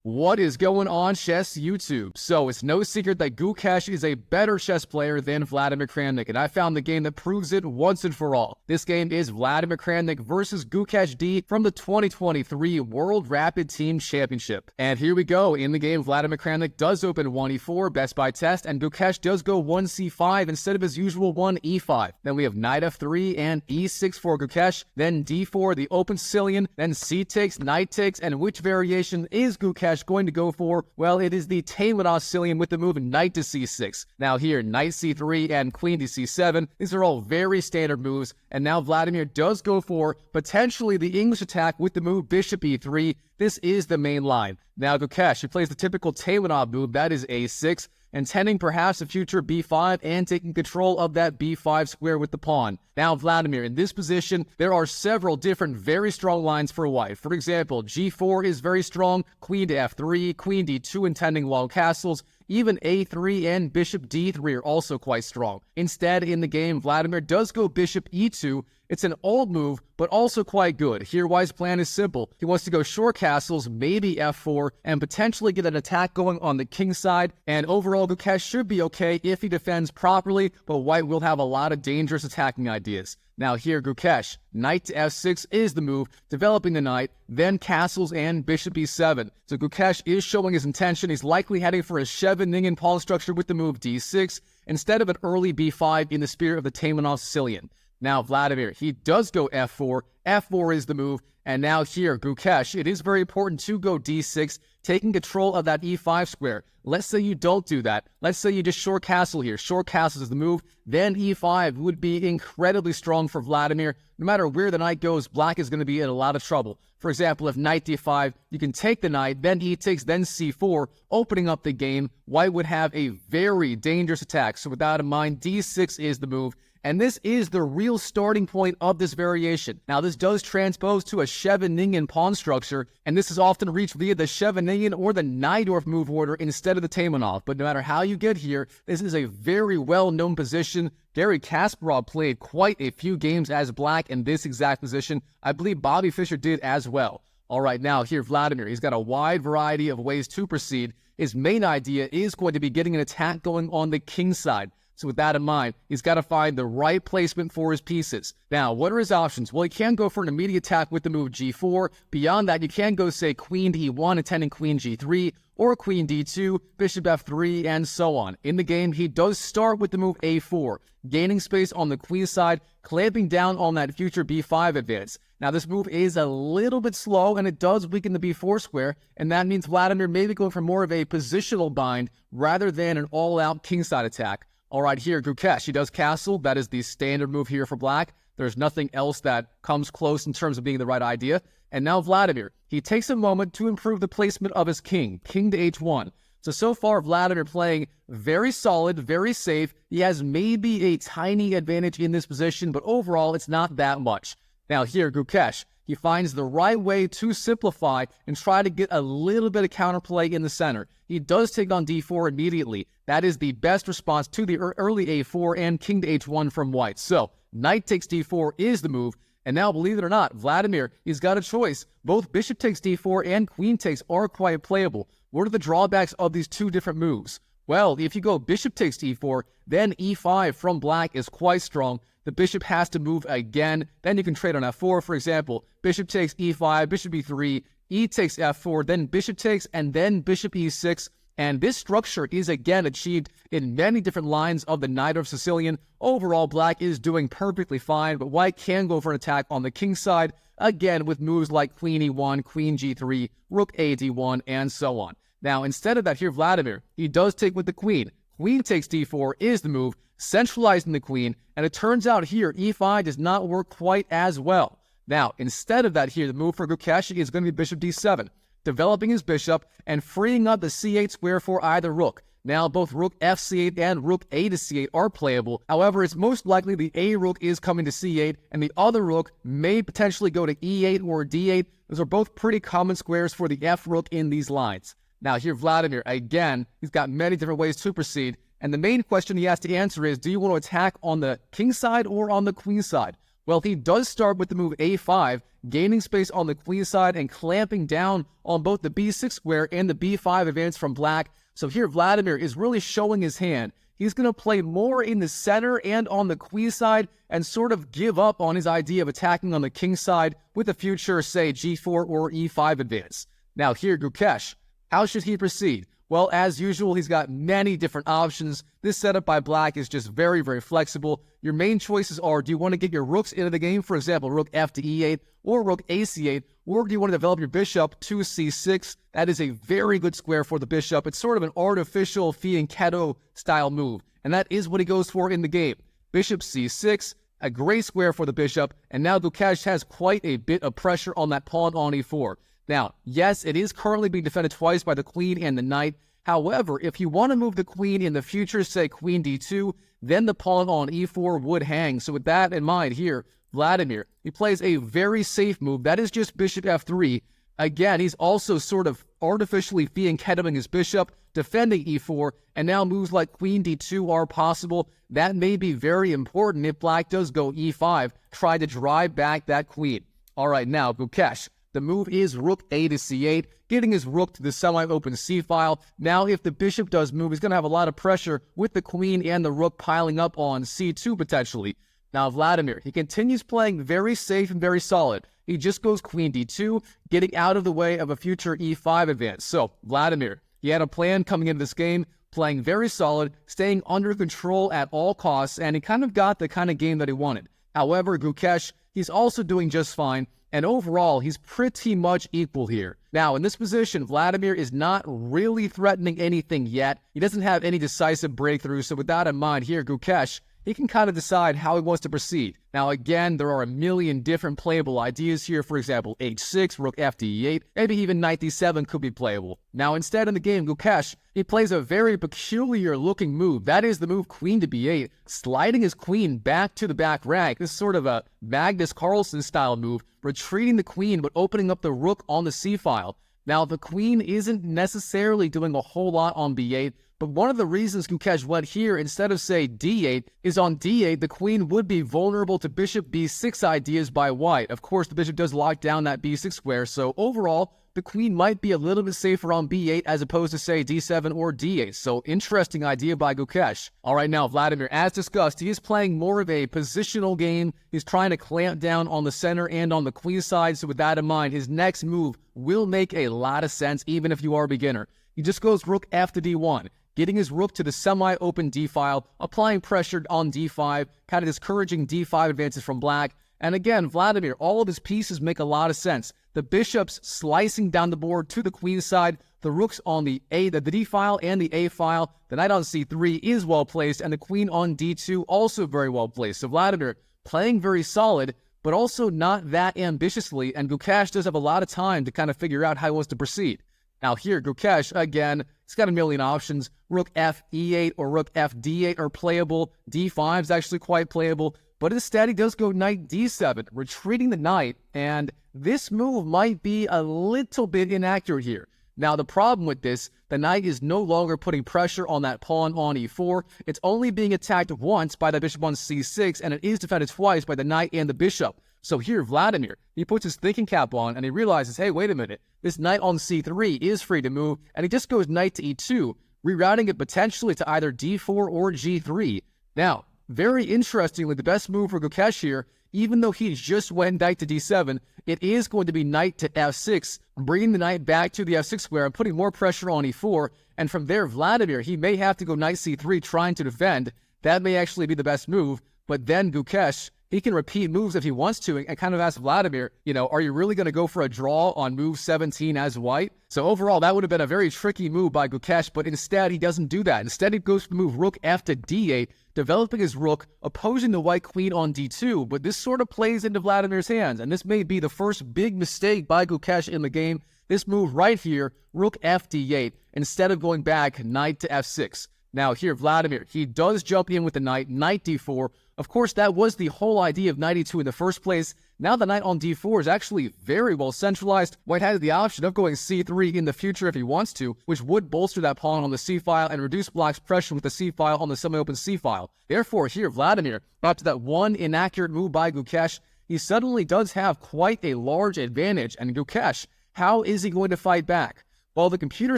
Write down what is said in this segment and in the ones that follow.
What is going on, chess YouTube? So, it's no secret that Gukesh is a better chess player than Vladimir Kramnik, and I found the game that proves it once and for all. This game is Vladimir Kramnik versus Gukesh D from the 2023 World Rapid Team Championship. And here we go. In the game, Vladimir Kramnik does open 1e4, best by test, and Gukesh does go 1c5 instead of his usual 1e5. Then we have knight f3 and e6 for Gukesh, then d4, the open Sicilian, then c takes, knight takes, and which variation is Gukesh going to go for? Well, it is the Taimanov Sicilian with the move knight to c6. Now here, knight c3 and queen to c7. These are all very standard moves, and now Vladimir does go for potentially the English attack with the move bishop e3. This is the main line. Now Gukesh, he plays the typical Taimanov move, that is a6, intending perhaps a future b5 and taking control of that b5 square with the pawn. Now Vladimir, in this position, there are several different very strong lines for white. For example, g4 is very strong, queen to f3, queen d2 intending wild castles, even a3 and bishop d3 are also quite strong. Instead, in the game, Vladimir does go bishop e2. It's an old move, but also quite good. Here, White's plan is simple. He wants to go short castles, maybe f4, and potentially get an attack going on the king side. And overall, Gukesh should be okay if he defends properly, but White will have a lot of dangerous attacking ideas. Now here, Gukesh, knight to f6 is the move, developing the knight, then castles and bishop e7. So Gukesh is showing his intention. He's likely heading for a Scheveningen pawn structure with the move d6, instead of an early b5 in the spirit of the Taimanov Sicilian. Now Vladimir, he does go f4. f4 is the move. And now here, Gukesh, it is very important to go d6, taking control of that e5 square. Let's say you don't do that. Let's say you just short castle here. Short castle is the move. Then e5 would be incredibly strong for Vladimir. No matter where the knight goes, black is going to be in a lot of trouble. For example, if knight d5, you can take the knight, then e takes, then c4, opening up the game. White would have a very dangerous attack. So with that in mind, d6 is the move. And this is the real starting point of this variation. Now, this does transpose to a Scheveningen pawn structure, and this is often reached via the Scheveningen or the Najdorf move order instead of the Taimanov. But no matter how you get here, this is a very well-known position. Garry Kasparov played quite a few games as black in this exact position. I believe Bobby Fischer did as well. All right, now here, Vladimir, he's got a wide variety of ways to proceed. His main idea is going to be getting an attack going on the king side. So with that in mind, he's got to find the right placement for his pieces. Now, what are his options? Well, he can go for an immediate attack with the move g4. Beyond that, you can go, say, queen to e1, intending queen g3, or queen d2, bishop f3, and so on. In the game, he does start with the move a4, gaining space on the queen side, clamping down on that future b5 advance. Now, this move is a little bit slow, and it does weaken the b4 square, and that means Vladimir may be going for more of a positional bind rather than an all-out kingside attack. All right, here, Gukesh, he does castle. That is the standard move here for black. There's nothing else that comes close in terms of being the right idea. And now Vladimir, he takes a moment to improve the placement of his king to h1. So far, Vladimir playing very solid, very safe. He has maybe a tiny advantage in this position, but overall, it's not that much. Now here, Gukesh, he finds the right way to simplify and try to get a little bit of counterplay in the center. He does take on d4 immediately. That is the best response to the early a4 and king to h1 from white. So, knight takes d4 is the move. And now, believe it or not, Vladimir, he's got a choice. Both bishop takes d4 and queen takes are quite playable. What are the drawbacks of these two different moves? Well, if you go bishop takes e4, then e5 from black is quite strong. The bishop has to move again. Then you can trade on f4, for example. Bishop takes e5, bishop e3, e takes f4, then bishop takes, and then bishop e6. And this structure is again achieved in many different lines of the Najdorf Sicilian. Overall, black is doing perfectly fine, but white can go for an attack on the king side, again with moves like queen e1, queen g3, rook a d1, and so on. Now, instead of that here, Vladimir, he does take with the queen. Queen takes d4 is the move, centralizing the queen, and it turns out here, e5 does not work quite as well. Now, instead of that here, the move for Gukesh is going to be bishop d7, developing his bishop and freeing up the c8 square for either rook. Now, both rook f8 and rook a to c8 are playable. However, it's most likely the a rook is coming to c8, and the other rook may potentially go to e8 or d8. Those are both pretty common squares for the f rook in these lines. Now, here, Vladimir, again, he's got many different ways to proceed. And the main question he has to answer is, do you want to attack on the king side or on the queen side? Well, he does start with the move a5, gaining space on the queenside and clamping down on both the b6 square and the b5 advance from black. So here Vladimir is really showing his hand. He's going to play more in the center and on the queenside and sort of give up on his idea of attacking on the king side with a future, say, g4 or e5 advance. Now here, Gukesh, how should he proceed? Well, as usual, he's got many different options. This setup by black is just very, very flexible. Your main choices are, do you want to get your rooks into the game? For example, rook f to e8 or rook a c8, or do you want to develop your bishop to c6? That is a very good square for the bishop. It's sort of an artificial fianchetto style move, and that is what he goes for in the game. Bishop c6, a great square for the bishop, and now Gukesh has quite a bit of pressure on that pawn on e4. Now, yes, it is currently being defended twice by the queen and the knight. However, if you want to move the queen in the future, say queen d2, then the pawn on e4 would hang. So with that in mind here, Vladimir, he plays a very safe move. That is just bishop f3. Again, he's also sort of artificially fianchettoing his bishop, defending e4, and now moves like queen d2 are possible. That may be very important if black does go e5, try to drive back that queen. All right, now, Gukesh. The move is rook a to c8, getting his rook to the semi-open c-file. Now, if the bishop does move, he's going to have a lot of pressure with the queen and the rook piling up on c2 potentially. Now, Vladimir, he continues playing very safe and very solid. He just goes queen d2, getting out of the way of a future e5 advance. So, Vladimir, he had a plan coming into this game, playing very solid, staying under control at all costs, and he kind of got the kind of game that he wanted. However, Gukesh, he's also doing just fine. And overall, he's pretty much equal here. Now, in this position, Vladimir is not really threatening anything yet. He doesn't have any decisive breakthroughs, so with that in mind here, Gukesh, he can kind of decide how he wants to proceed. Now, again, there are a million different playable ideas here. For example, h6, rook f to e8, maybe even knight d7 could be playable. Now, instead in the game, Gukesh, he plays a very peculiar-looking move. That is the move queen to b8, sliding his queen back to the back rank. This is sort of a Magnus Carlsen-style move, retreating the queen but opening up the rook on the c-file. Now, the queen isn't necessarily doing a whole lot on b8, but one of the reasons Gukesh went here instead of, say, d8 is on d8, the queen would be vulnerable to bishop b6 ideas by white. Of course, the bishop does lock down that b6 square, so overall, the queen might be a little bit safer on b8 as opposed to, say, d7 or d8. So, interesting idea by Gukesh. All right, now, Vladimir, as discussed, he is playing more of a positional game. He's trying to clamp down on the center and on the queen side, so with that in mind, his next move will make a lot of sense, even if you are a beginner. He just goes rook f to d1. Getting his rook to the semi-open d-file, applying pressure on d5, kind of discouraging d5 advances from black. And again, Vladimir, all of his pieces make a lot of sense. The bishop's slicing down the board to the queen side, the rook's on the d-file and the a-file, the knight on c3 is well placed, and the queen on d2 also very well placed. So Vladimir playing very solid, but also not that ambitiously, and Gukesh does have a lot of time to kind of figure out how he wants to proceed. Now here, Gukesh, again, he's got a million options. Rook f e8 or rook f d8 are playable. d5 is actually quite playable. But instead, he does go knight d7, retreating the knight. And this move might be a little bit inaccurate here. Now, the problem with this, the knight is no longer putting pressure on that pawn on e4. It's only being attacked once by the bishop on c6, and it is defended twice by the knight and the bishop. So here, Vladimir, he puts his thinking cap on, and he realizes, hey, wait a minute, this knight on c3 is free to move, and he just goes knight to e2, rerouting it potentially to either d4 or g3. Now, very interestingly, the best move for Gukesh here, even though he just went knight to d7, it is going to be knight to f6, bringing the knight back to the f6 square and putting more pressure on e4, and from there, Vladimir, he may have to go knight c3 trying to defend. That may actually be the best move, but then Gukesh, he can repeat moves if he wants to and kind of ask Vladimir, are you really going to go for a draw on move 17 as white? So overall, that would have been a very tricky move by Gukesh, but instead he doesn't do that. Instead, he goes for the move rook f to d8, developing his rook, opposing the white queen on d2, but this sort of plays into Vladimir's hands, and this may be the first big mistake by Gukesh in the game. This move right here, rook f d8, instead of going back knight to f6. Now here, Vladimir, he does jump in with the knight, knight d4. Of course, that was the whole idea of knight e2 in the first place. Now the knight on d4 is actually very well centralized. White has the option of going c3 in the future if he wants to, which would bolster that pawn on the c-file and reduce black's pressure with the c-file on the semi-open c-file. Therefore, here, Vladimir, after that one inaccurate move by Gukesh, he suddenly does have quite a large advantage. And Gukesh, how is he going to fight back? Well, the computer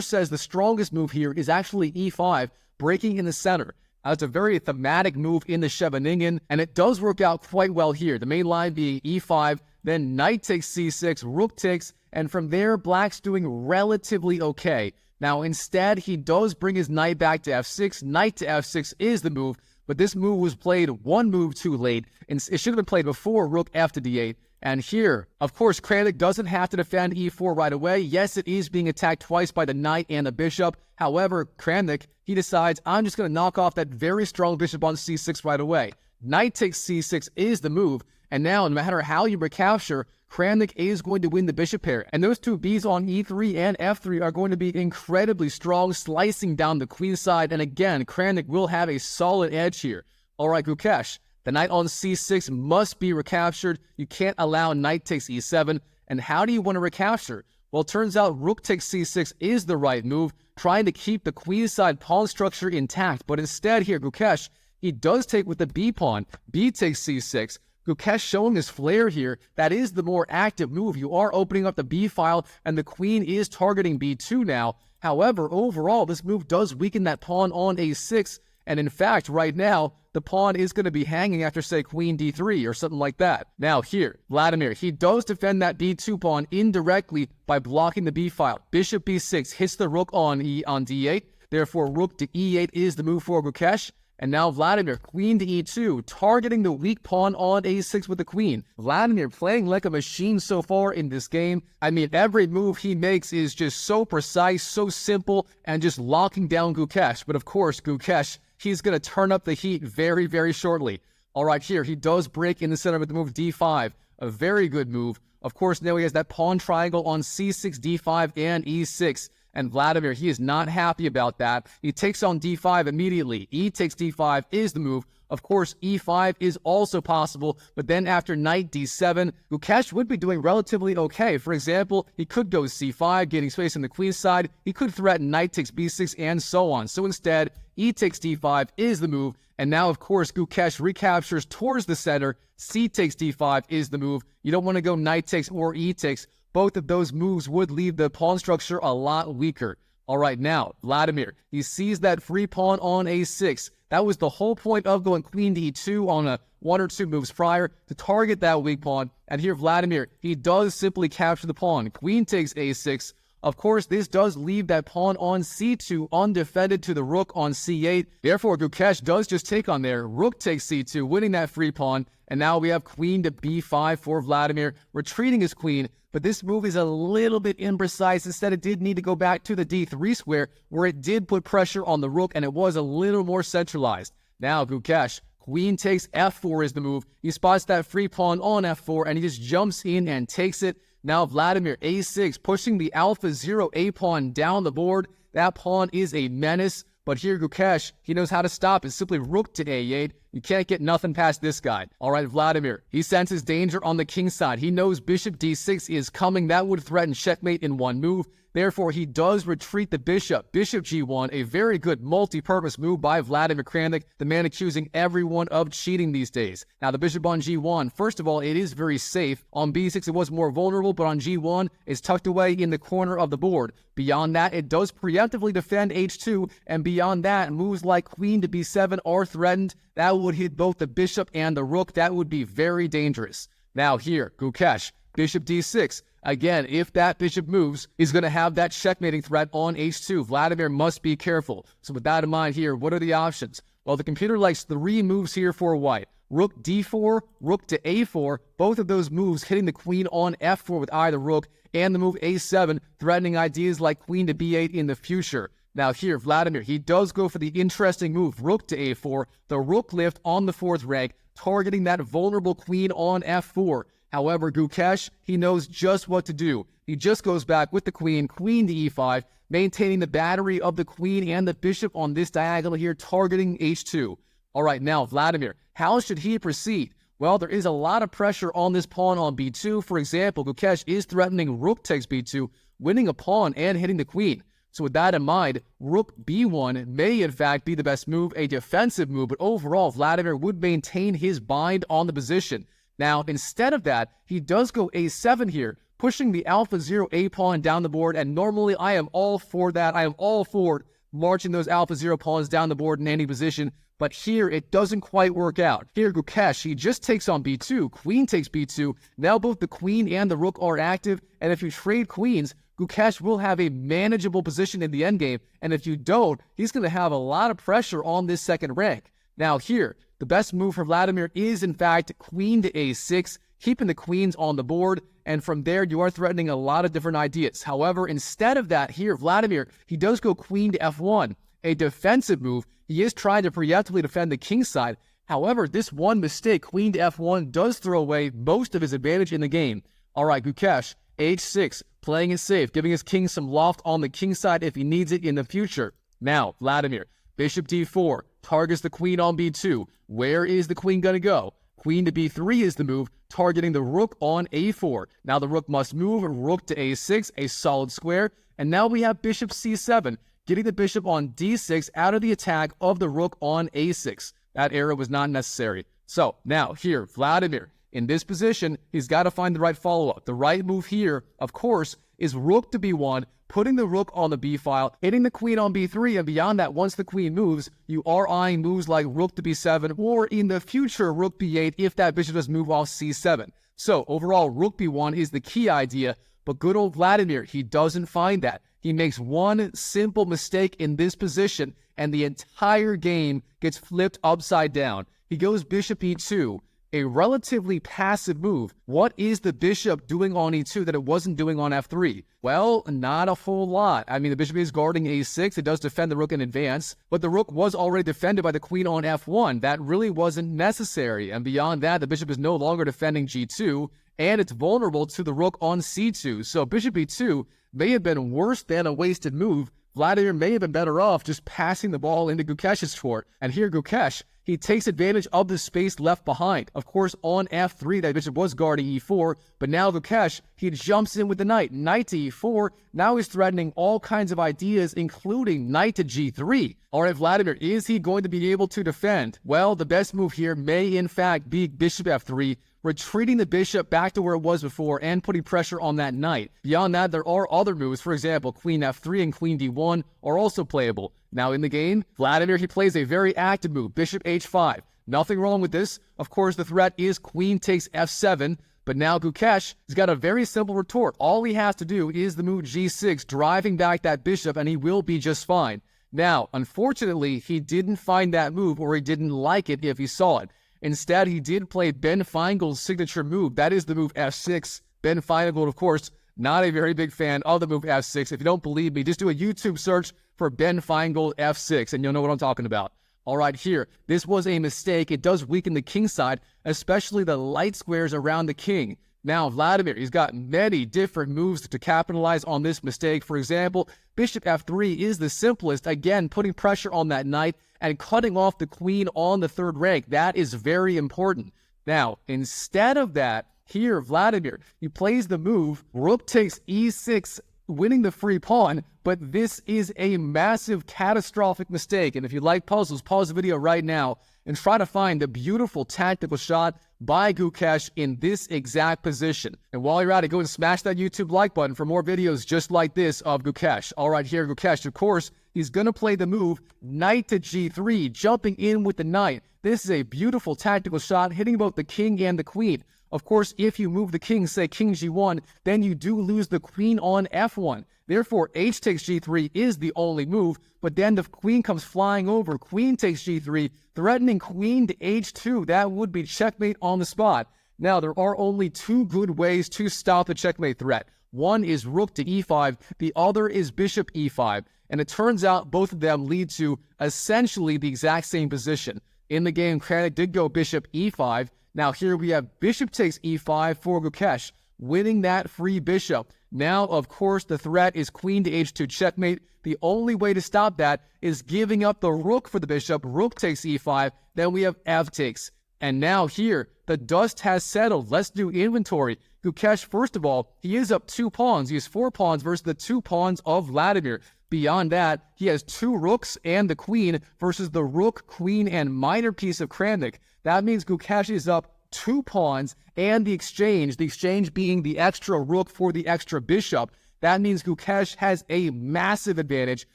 says the strongest move here is actually e5, breaking in the center. It's a very thematic move in the Scheveningen, and it does work out quite well here. The main line being e5, then knight takes c6, rook takes, and from there, black's doing relatively okay. Now, instead, he does bring his knight back to f6. Knight to f6 is the move, but this move was played one move too late, and it should have been played before rook f to d8. And here, of course, Kramnik doesn't have to defend e4 right away. Yes, it is being attacked twice by the knight and the bishop. However, Kramnik, he decides, I'm just going to knock off that very strong bishop on c6 right away. Knight takes c6 is the move. And now, no matter how you recapture, Kramnik is going to win the bishop pair. And those two Bs on e3 and f3 are going to be incredibly strong, slicing down the queenside. And again, Kramnik will have a solid edge here. All right, Gukesh. The knight on c6 must be recaptured. You can't allow knight takes e7. And how do you want to recapture? Well, it turns out rook takes c6 is the right move, trying to keep the queenside pawn structure intact. But instead here, Gukesh, he does take with the b pawn. B takes c6. Gukesh showing his flair here. That is the more active move. You are opening up the b file, and the queen is targeting b2 now. However, overall, this move does weaken that pawn on a6. And in fact, right now, the pawn is going to be hanging after, say, queen d3 or something like that. Now here, Vladimir, he does defend that b2 pawn indirectly by blocking the b file. Bishop b6 hits the rook on d8. Therefore, rook to e8 is the move for Gukesh. And now Vladimir, queen to e2, targeting the weak pawn on a6 with the queen. Vladimir playing like a machine so far in this game. I mean, every move he makes is just so precise, so simple, and just locking down Gukesh. But of course, Gukesh, he's going to turn up the heat very, very shortly. All right, here, he does break in the center with the move d5. A very good move. Of course, now he has that pawn triangle on c6, d5, and e6. And Vladimir, he is not happy about that. He takes on d5 immediately. E takes d5 is the move. Of course, e5 is also possible, but then after knight d7, Gukesh would be doing relatively okay. For example, he could go c5, getting space on the queen side. He could threaten knight takes b6 and so on. So instead, e takes d5 is the move. And now, of course, Gukesh recaptures towards the center. C takes d5 is the move. You don't want to go knight takes or e takes. Both of those moves would leave the pawn structure a lot weaker. All right, now, Vladimir, he sees that free pawn on a6. That was the whole point of going queen to e2 on one or two moves prior to target that weak pawn. And here, Vladimir, he does simply capture the pawn. Queen takes a6. Of course, this does leave that pawn on c2 undefended to the rook on c8. Therefore, Gukesh does just take on there. Rook takes c2, winning that free pawn. And now we have queen to b5 for Vladimir, retreating his queen. But this move is a little bit imprecise. Instead, it did need to go back to the d3 square, where it did put pressure on the rook, and it was a little more centralized. Now, Gukesh, queen takes f4 is the move. He spots that free pawn on f4, and he just jumps in and takes it. Now, Vladimir, a6, pushing the alpha 0 a pawn down the board. That pawn is a menace. But here, Gukesh, he knows how to stop it. Simply rook to a8. You can't get nothing past this guy. All right, Vladimir, he senses danger on the king side. He knows bishop d6 is coming. That would threaten checkmate in one move. Therefore, he does retreat the bishop. Bishop g1, a very good multi-purpose move by Vladimir Kramnik, the man accusing everyone of cheating these days. Now, the bishop on g1, first of all, it is very safe. On b6, it was more vulnerable, but on g1, it's tucked away in the corner of the board. Beyond that, it does preemptively defend h2, and beyond that, moves like queen to b7 are threatened. That would hit both the bishop and the rook. That would be very dangerous. Now here, Gukesh, bishop d6. Again, if that bishop moves, he's going to have that checkmating threat on h2. Vladimir must be careful. So with that in mind here, what are the options? Well, the computer likes three moves here for white. Rook d4, rook to a4, both of those moves hitting the queen on f4 with either rook, and the move a7, threatening ideas like queen to b8 in the future. Now here, Vladimir, he does go for the interesting move, rook to a4, the rook lift on the fourth rank, targeting that vulnerable queen on f4. However, Gukesh, he knows just what to do. He just goes back with the queen to e5, maintaining the battery of the queen and the bishop on this diagonal here, targeting h2. All right, now, Vladimir, how should he proceed? Well, there is a lot of pressure on this pawn on b2. For example, Gukesh is threatening rook takes b2, winning a pawn and hitting the queen. So with that in mind, rook b1 may in fact be the best move, a defensive move, but overall, Vladimir would maintain his bind on the position. Now, instead of that, he does go a7 here, pushing the alpha 0 a pawn down the board, and normally I am all for that. I am all for marching those alpha 0 pawns down the board in any position, but here it doesn't quite work out. Here, Gukesh, he just takes on b2, queen takes b2, now both the queen and the rook are active, and if you trade queens, Gukesh will have a manageable position in the endgame, and if you don't, he's going to have a lot of pressure on this second rank. Now here, the best move for Vladimir is in fact queen to a6, keeping the queens on the board, and from there you are threatening a lot of different ideas. However, instead of that here, Vladimir, he does go queen to f1, a defensive move. He is trying to preemptively defend the king side. However, this one mistake, queen to f1, does throw away most of his advantage in the game. All right, Gukesh, h6, playing it safe, giving his king some loft on the king side if he needs it in the future. Now, Vladimir, bishop d4, targets the queen on b2. Where is the queen going to go? Queen to b3 is the move, targeting the rook on a4. Now the rook must move, rook to a6, a solid square. And now we have bishop c7, getting the bishop on d6 out of the attack of the rook on a6. That error was not necessary. So now here, Vladimir, in this position, he's got to find the right follow-up. The right move here, of course, is rook to b1, putting the rook on the b file, hitting the queen on b3, and beyond that, once the queen moves, you are eyeing moves like rook to b7, or in the future, rook b8, if that bishop does move off c7. So overall, rook b1 is the key idea, but good old Vladimir, he doesn't find that. He makes one simple mistake in this position, and the entire game gets flipped upside down. He goes bishop e2, a relatively passive move. What is the bishop doing on e2 that it wasn't doing on f3? Well, not a whole lot. I mean, the bishop is guarding a6. It does defend the rook in advance, but the rook was already defended by the queen on f1. That really wasn't necessary. And beyond that, the bishop is no longer defending g2, and it's vulnerable to the rook on c2. So bishop e2 may have been worse than a wasted move. Vladimir may have been better off just passing the ball into Gukesh's court. And here Gukesh, he takes advantage of the space left behind. Of course, on f3, that bishop was guarding e4, but now Gukesh, he jumps in with the knight. Knight to e4, now he's threatening all kinds of ideas, including knight to g3. All right, Vladimir, is he going to be able to defend? Well, the best move here may, in fact, be bishop f3, retreating the bishop back to where it was before and putting pressure on that knight. Beyond that, there are other moves. For example, queen f3 and queen d1 are also playable. Now in the game, Vladimir, he plays a very active move, bishop h5. Nothing wrong with this. Of course, the threat is queen takes f7, but now Gukesh has got a very simple retort. All he has to do is the move g6, driving back that bishop, and he will be just fine. Now, unfortunately, he didn't find that move, or he didn't like it if he saw it. Instead, he did play Ben Feingold's signature move. That is the move f6. Ben Feingold, of course, not a very big fan of the move f6. If you don't believe me, just do a YouTube search for Ben Feingold f6, and you'll know what I'm talking about. All right, here, this was a mistake. It does weaken the king side, especially the light squares around the king. Now, Vladimir, he's got many different moves to capitalize on this mistake. For example, bishop f3 is the simplest, again, putting pressure on that knight and cutting off the queen on the third rank. That is very important. Now, instead of that, here, Vladimir, he plays the move, rook takes e6, winning the free pawn, but this is a massive, catastrophic mistake. And if you like puzzles, pause the video right now and try to find the beautiful tactical shot by Gukesh in this exact position. And while you're at it, go and smash that YouTube like button for more videos just like this of Gukesh. All right, here, Gukesh, of course, he's going to play the move knight to g3, jumping in with the knight. This is a beautiful tactical shot, hitting both the king and the queen. Of course, if you move the king, say king g1, then you do lose the queen on f1. Therefore, h takes g3 is the only move, but then the queen comes flying over. Queen takes g3, threatening queen to h2. That would be checkmate on the spot. Now, there are only two good ways to stop the checkmate threat. One is rook to e5, the other is bishop e5. And it turns out both of them lead to essentially the exact same position. In the game, Kramnik did go bishop e5. Now here we have bishop takes e5 for Gukesh, winning that free bishop. Now, of course, the threat is queen to h2 checkmate. The only way to stop that is giving up the rook for the bishop. Rook takes e5. Then we have f takes. And now here, the dust has settled. Let's do inventory. Gukesh, first of all, he is up 2 pawns. He has 4 pawns versus the 2 pawns of Vladimir. Beyond that, he has 2 rooks and the queen versus the rook, queen, and minor piece of Kramnik. That means Gukesh is up 2 pawns and the exchange being the extra rook for the extra bishop. That means Gukesh has a massive advantage.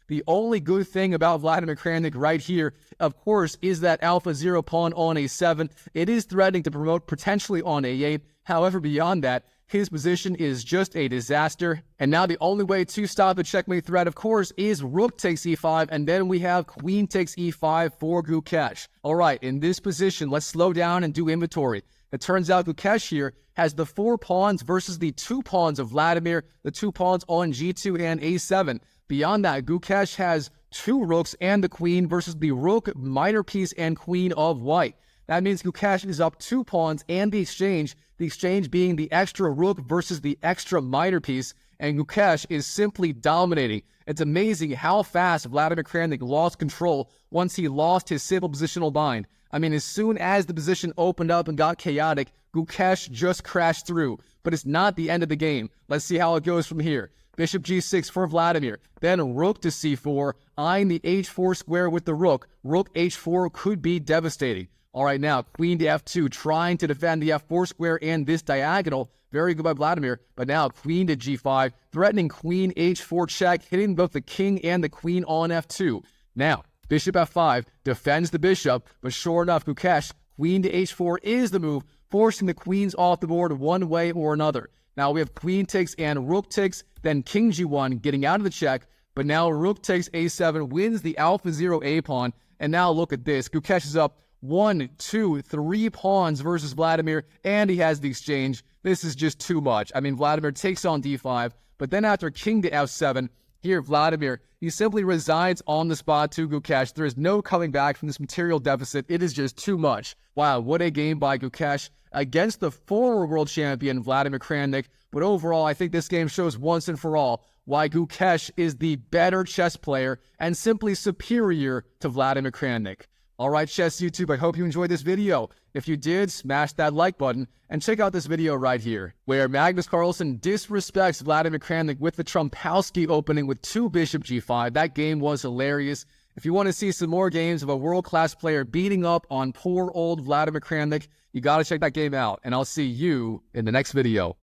The only good thing about Vladimir Kramnik right here, of course, is that alpha 0 pawn on a7. It is threatening to promote potentially on a8. However, beyond that, his position is just a disaster. And now the only way to stop the checkmate threat, of course, is rook takes e5, and then we have queen takes e5 for Gukesh. All right, in this position, let's slow down and do inventory. It turns out Gukesh here has the 4 pawns versus the 2 pawns of Vladimir, the 2 pawns on g2 and a7. Beyond that, Gukesh has 2 rooks and the queen versus the rook, minor piece, and queen of white. That means Gukesh is up 2 pawns and the exchange being the extra rook versus the extra minor piece, and Gukesh is simply dominating. It's amazing how fast Vladimir Kramnik lost control once he lost his simple positional bind. I mean, as soon as the position opened up and got chaotic, Gukesh just crashed through. But it's not the end of the game. Let's see how it goes from here. Bishop g6 for Vladimir, then rook to c4, eyeing the h4 square with the rook. Rook h4 could be devastating. All right, now, queen to f2, trying to defend the f4 square and this diagonal. Very good by Vladimir, but now queen to g5, threatening queen h4 check, hitting both the king and the queen on f2. Now, bishop f5 defends the bishop, but sure enough, Gukesh, queen to h4 is the move, forcing the queens off the board one way or another. Now we have queen takes and rook takes, then king g1 getting out of the check, but now rook takes a7 wins the alpha 0 a pawn, and now look at this. Gukesh is up 1, 2, 3 pawns versus Vladimir, and he has the exchange. This is just too much. I mean, Vladimir takes on d5, but then after king to f7, here Vladimir, he simply resigns on the spot to Gukesh. There is no coming back from this material deficit. It is just too much. Wow, what a game by Gukesh against the former world champion Vladimir Kramnik. But overall, I think this game shows once and for all why Gukesh is the better chess player and simply superior to Vladimir Kramnik. All right, Chess YouTube, I hope you enjoyed this video. If you did, smash that like button and check out this video right here, where Magnus Carlsen disrespects Vladimir Kramnik with the Trumpowski opening with 2 bishop g5. That game was hilarious. If you want to see some more games of a world-class player beating up on poor old Vladimir Kramnik, you got to check that game out, and I'll see you in the next video.